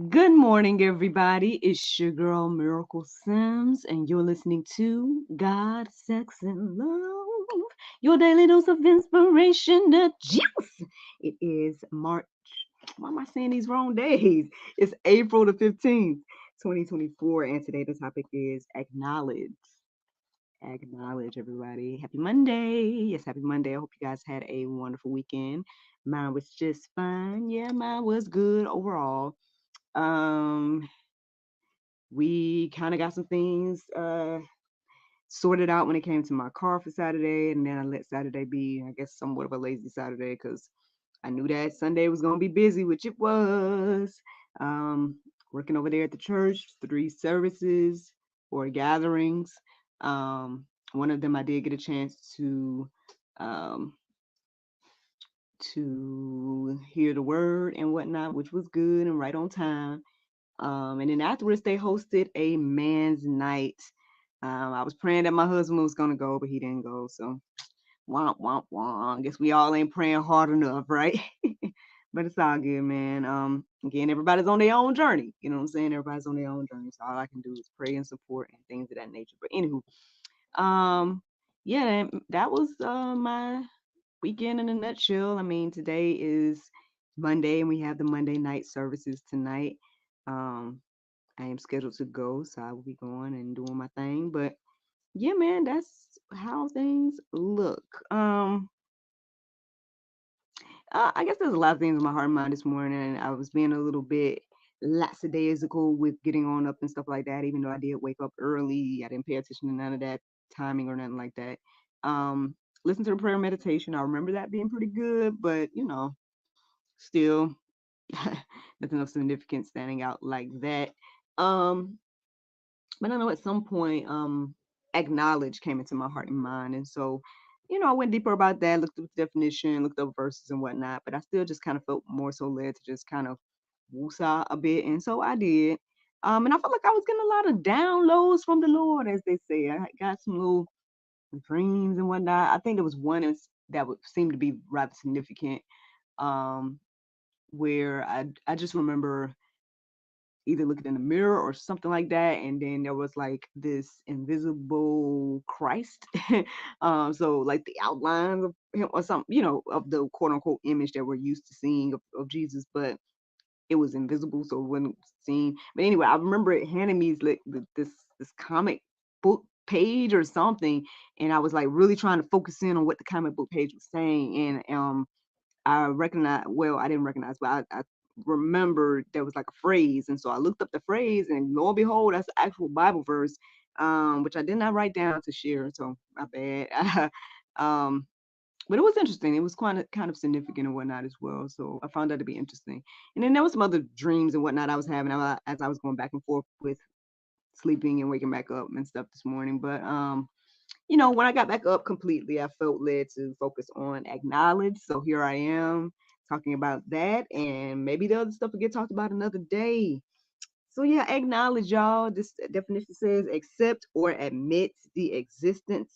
Good morning, everybody. It's your girl Miracle Sims, and you're listening to God, Sex, and Love, your daily dose of inspiration, the juice. It is March. Why am I saying these wrong days? It's April the 15th, 2024, and today the topic is acknowledge. Acknowledge, everybody. Happy Monday. Yes, happy Monday. I hope you guys had a wonderful weekend. Mine was just fine. Yeah, mine was good overall. Um, we kind of got some things sorted out when it came to my car for Saturday, and then I let Saturday be, I guess, somewhat of a lazy Saturday because I knew that Sunday was gonna be busy, which it was. Um, Working over there at the church, 3 services or gatherings. One of them I did get a chance um, to hear the word and whatnot, which was good and right on time. And then afterwards, they hosted a man's night. I was praying that my husband was gonna go, but he didn't go. So womp womp womp. I guess we all ain't praying hard enough, right? But it's all good, man. Again, everybody's on their own journey. You know what I'm saying? Everybody's on their own journey. So all I can do is pray and support and things of that nature. But anywho, um, yeah, that was my weekend in a nutshell. I mean, today is Monday, and we have the Monday night services tonight. Um, I am scheduled to go, so I will be going and doing my thing. But yeah, man, that's how things look. I guess there's a lot of things in my heart and mind this morning. I was being a little bit lackadaisical with getting on up and stuff like that, even though I did wake up early. I didn't pay attention to none of that timing or nothing like that. Um, Listen to the prayer meditation. I remember that being pretty good, but still nothing of significance standing out like that. Um, but I know at some point, acknowledge came into my heart and mind. And so, I went deeper about that, looked up the definition, looked up verses and whatnot, but I still just kind of felt more so led to just kind of woosah a bit. And so I did. And I felt like I was getting a lot of downloads from the Lord, as they say. I got some little dreams and whatnot. I think there was one that would seem to be rather significant, um, where I just remember either looking in the mirror or something like that, and then there was like this invisible Christ. So like the outlines of him or something, of the quote unquote image that we're used to seeing of Jesus, but it was invisible, so it wasn't seen. But anyway, I remember it handing me like this comic book page or something, and I was like really trying to focus in on what the comic book page was saying, and I didn't recognize, but I remembered there was like a phrase. And so I looked up the phrase, and lo and behold, that's the actual Bible verse, which I did not write down to share. So my bad. um, but it was interesting. It was kind of significant and whatnot as well. So I found that to be interesting. And then there was some other dreams and whatnot I was having as I was going back and forth with sleeping and waking back up and stuff this morning. But when I got back up completely, I felt led to focus on acknowledge. So here I am talking about that, and maybe the other stuff will get talked about another day. So yeah, acknowledge, y'all. This definition says accept or admit the existence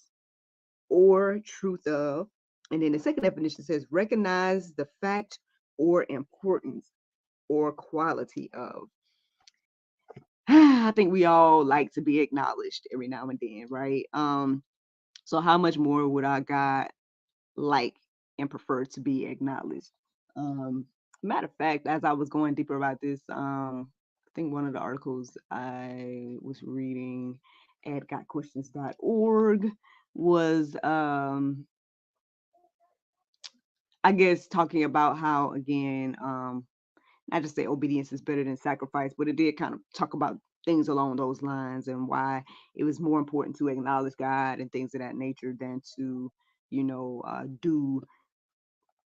or truth of. And then the second definition says recognize the fact or importance or quality of. I think we all like to be acknowledged every now and then, right? So how much more would our God like and prefer to be acknowledged? Um, Matter of fact, as I was going deeper about this, I think one of the articles I was reading at gotquestions.org was, I guess, talking about how, again, not just say obedience is better than sacrifice, but it did kind of talk about things along those lines and why it was more important to acknowledge God and things of that nature than to, do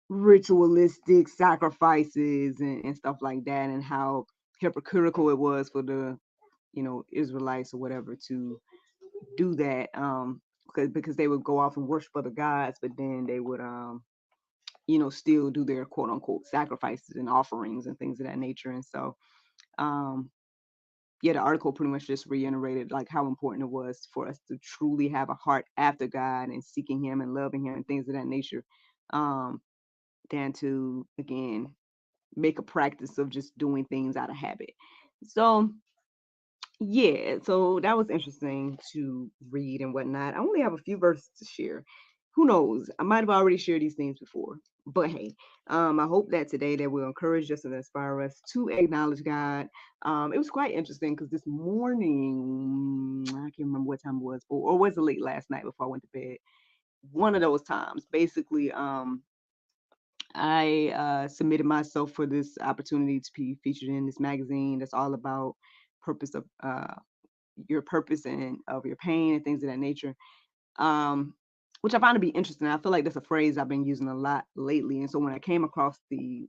ritualistic sacrifices and stuff like that, and how hypocritical it was for the, Israelites or whatever to do that. Because they would go off and worship other gods, but then they would, still do their quote unquote sacrifices and offerings and things of that nature. And so, um, yeah, the article pretty much just reiterated like how important it was for us to truly have a heart after God and seeking Him and loving Him and things of that nature, than to, again, make a practice of just doing things out of habit. So yeah, so that was interesting to read and whatnot. I only have a few verses to share. Who knows? I might have already shared these things before. But hey, I hope that today that will encourage us and inspire us to acknowledge God. It was quite interesting because this morning, I can't remember what time it was, or was it late last night before I went to bed? One of those times, basically, I submitted myself for this opportunity to be featured in this magazine that's all about purpose of your purpose and of your pain and things of that nature. Um, which I find to be interesting. I feel like that's a phrase I've been using a lot lately. And so when I came across the,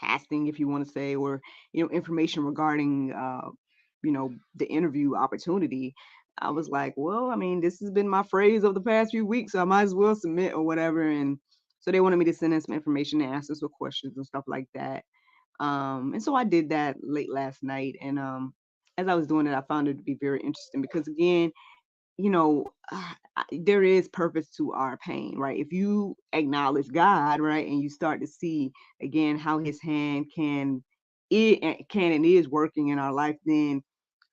casting, if you want to say, or, information regarding, the interview opportunity, I was like, well, I mean, this has been my phrase of the past few weeks, so I might as well submit or whatever. And so they wanted me to send in some information and ask us some questions and stuff like that. And so I did that late last night. And as I was doing it, I found it to be very interesting because, again, there is purpose to our pain, right? If you acknowledge God, right, and you start to see again how His hand can and is working in our life, then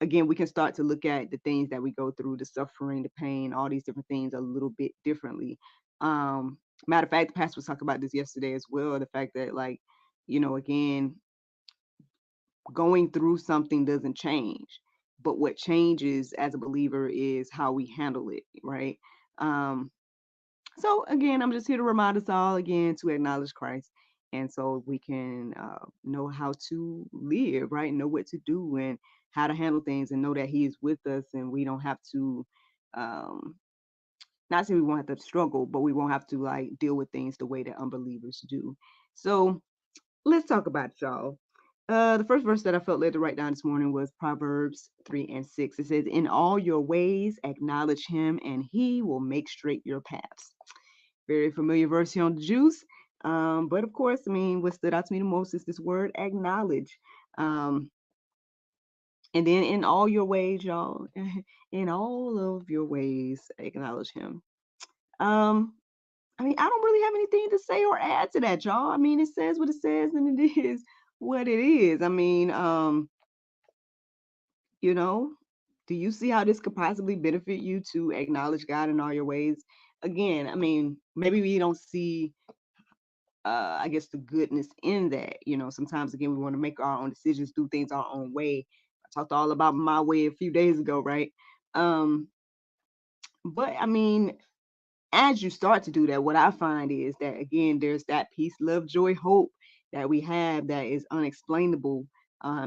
again we can start to look at the things that we go through, the suffering, the pain, all these different things a little bit differently. Matter of fact, the pastor was talking about this yesterday as well. The fact that, like, again, going through something doesn't change, but what changes as a believer is how we handle it, right? um so again, I'm just here to remind us all again to acknowledge Christ, and so we can know how to live, right? Know what to do and how to handle things, and know that He is with us, and we don't have to, um not say we won't have to struggle, but we won't have to like deal with things the way that unbelievers do. So let's talk about it, y'all. The first verse that I felt led to write down this morning was Proverbs 3 and 6. It says, in all your ways, acknowledge Him, and He will make straight your paths. Very familiar verse here on the juice. But of course, I mean, what stood out to me the most is this word acknowledge. Um, and then in all your ways, y'all, in all of your ways, acknowledge Him. Um, I mean, I don't really have anything to say or add to that, y'all. I mean, it says what it says and it is what it is. I mean, you know, do you see how this could possibly benefit you to acknowledge God in all your ways? Again, I mean, maybe we don't see, I guess, the goodness in that. Sometimes, again, we want to make our own decisions, do things our own way. I talked all about my way a few days ago, right? Um, but I mean, as you start to do that, what I find is that, again, there's that peace, love, joy, hope that we have that is unexplainable,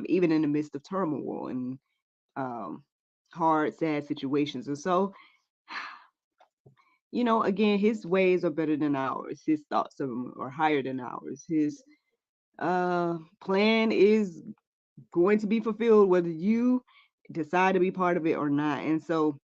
even in the midst of turmoil and um, hard, sad situations. And so, again, His ways are better than ours. His thoughts are higher than ours. His plan is going to be fulfilled, whether you decide to be part of it or not. And so,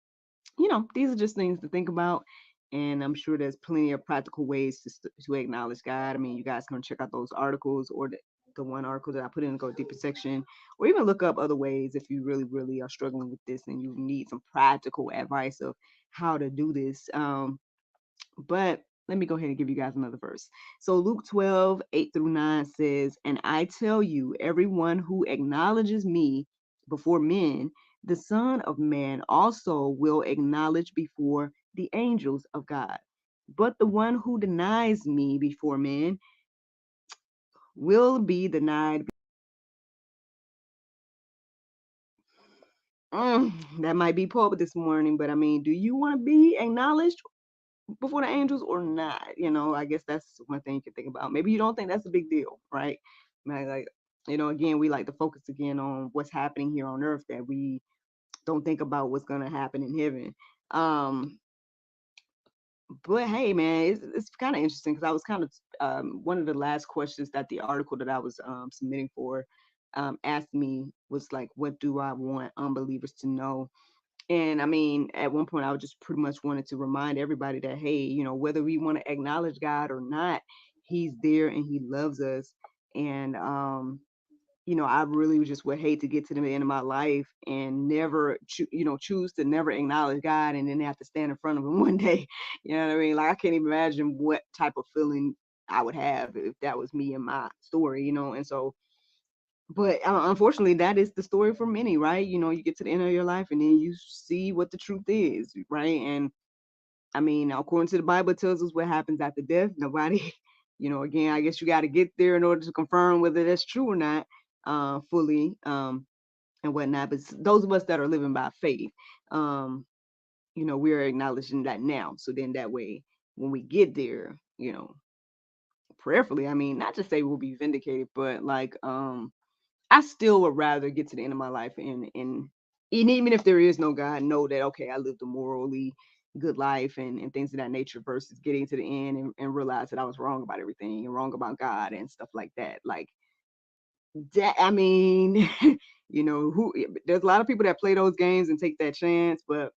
these are just things to think about. And I'm sure there's plenty of practical ways to acknowledge God. I mean, you guys can check out those articles, or the one article that I put in the Go Deeper section, or even look up other ways if you really, really are struggling with this and you need some practical advice of how to do this. But let me go ahead and give you guys another verse. So Luke 12:8-9 says, and I tell you, everyone who acknowledges me before men, the Son of Man also will acknowledge before the angels of God. But the one who denies me before men will be denied. That might be pulpit this morning, but I mean, do you want to be acknowledged before the angels or not? I guess that's one thing you can think about. Maybe you don't think that's a big deal, right? Like, again, we like to focus again on what's happening here on earth, that we don't think about what's going to happen in heaven. But hey, man, it's kind of interesting because I was kind of, one of the last questions that the article that I was submitting for asked me was like, what do I want unbelievers to know? And I mean, at one point, I was just pretty much wanted to remind everybody that, hey, whether we want to acknowledge God or not, He's there and He loves us. And, I really just would hate to get to the end of my life and never, choose to never acknowledge God and then have to stand in front of Him one day. You know what I mean? Like, I can't even imagine what type of feeling I would have if that was me and my story, and so, but unfortunately, that is the story for many, right? You get to the end of your life and then you see what the truth is, right? And I mean, according to the Bible, it tells us what happens after death. Nobody, again, I guess you got to get there in order to confirm whether that's true or not, fully, and whatnot. But those of us that are living by faith, um, we're acknowledging that now. So then that way, when we get there, prayerfully, I mean, not to say we'll be vindicated, but like, I still would rather get to the end of my life and even if there is no God, know that okay, I lived a morally good life and things of that nature versus getting to the end and realize that I was wrong about everything and wrong about God and stuff like that. Like that, I mean, who there's a lot of people that play those games and take that chance, but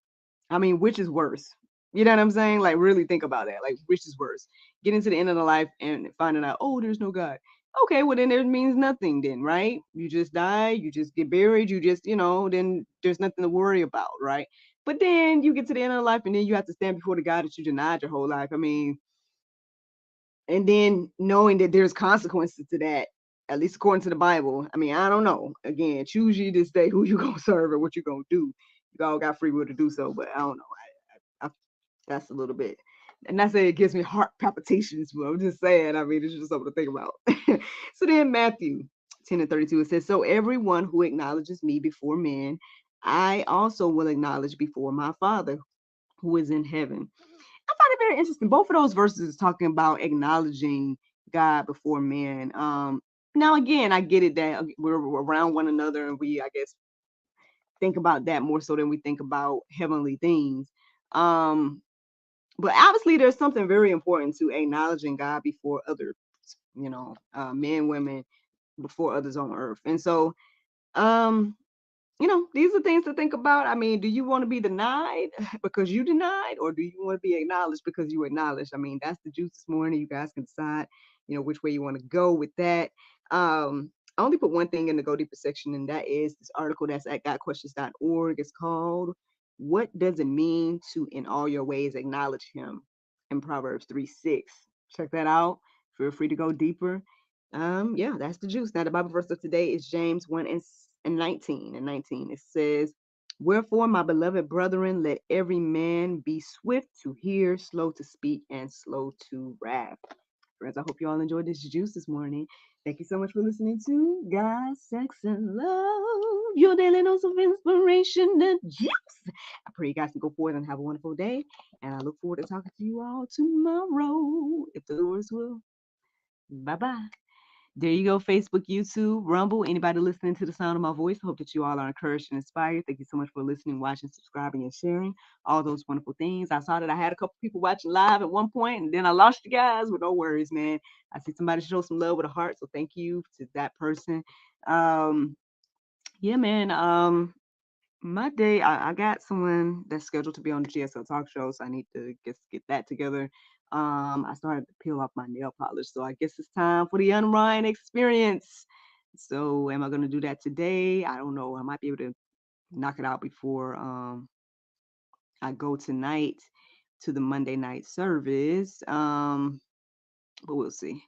I mean, which is worse? You know what I'm saying? Like, really think about that. Like, which is worse? Getting to the end of the life and finding out, oh, there's no God. Okay, well, then it means nothing, then, right? You just die, you just get buried, you just, then there's nothing to worry about, right? But then you get to the end of the life and then you have to stand before the God that you denied your whole life. I mean, and then knowing that there's consequences to that, at least according to the Bible. I mean, I don't know. Again, choose you this day who you gonna serve and what you gonna do. You all got free will to do so, but I don't know. That's a little bit, and not saying it gives me heart palpitations, but I'm just saying, I mean, it's just something to think about. So then Matthew 10:32, it says, so everyone who acknowledges me before men, I also will acknowledge before my Father who is in heaven. I find it very interesting. Both of those verses is talking about acknowledging God before men. Now again, I get it that we're around one another and we, I guess, think about that more so than we think about heavenly things. Um, but obviously there's something very important to acknowledging God before others, men, women, before others on earth. And so, um, these are things to think about. I mean, do you want to be denied because you denied, or do you want to be acknowledged because you acknowledged? I mean, that's the juice this morning. You guys can decide, which way you want to go with that. I only put one thing in the Go Deeper section, and that is this article that's at godquestions.org. It's called "What Does It Mean to In All Your Ways Acknowledge Him?" in Proverbs 3:6. Check that out. Feel free to go deeper. Yeah, that's the juice. Now, the Bible verse of today is James 1 and 19. And 19, it says, wherefore, my beloved brethren, let every man be swift to hear, slow to speak, and slow to wrath. Friends, I hope you all enjoyed this juice this morning. Thank you so much for listening to God, Sex, and Love, your daily dose of inspiration and juice. I pray you guys can go forward and have a wonderful day. And I look forward to talking to you all tomorrow, if the Lord's will. Bye-bye. There you go, Facebook, YouTube, Rumble, anybody listening to the sound of my voice. I hope that you all are encouraged and inspired. Thank you so much for listening, watching, subscribing, and sharing all those wonderful things. I saw that I had a couple people watching live at one point, and then I lost you guys, but no worries, man. I see somebody show some love with a heart, so thank you to that person. Yeah, man. My day, I got someone that's scheduled to be on the GSL talk show, so I need to get that together. I started to peel off my nail polish, so I guess it's time for the unwind experience. So am I gonna do that today? I don't know. I might be able to knock it out before I go tonight to the Monday night service. But we'll see.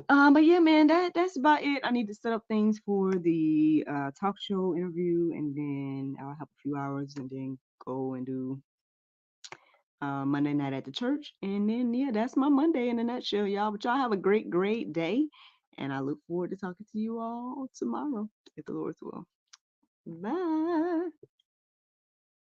But yeah, man, that's about it. I need to set up things for the talk show interview, and then I'll have a few hours, and then go and do Monday night at the church, and then yeah, that's my Monday in a nutshell, y'all. But y'all have a great, great day, and I look forward to talking to you all tomorrow, if the Lord's will. Bye.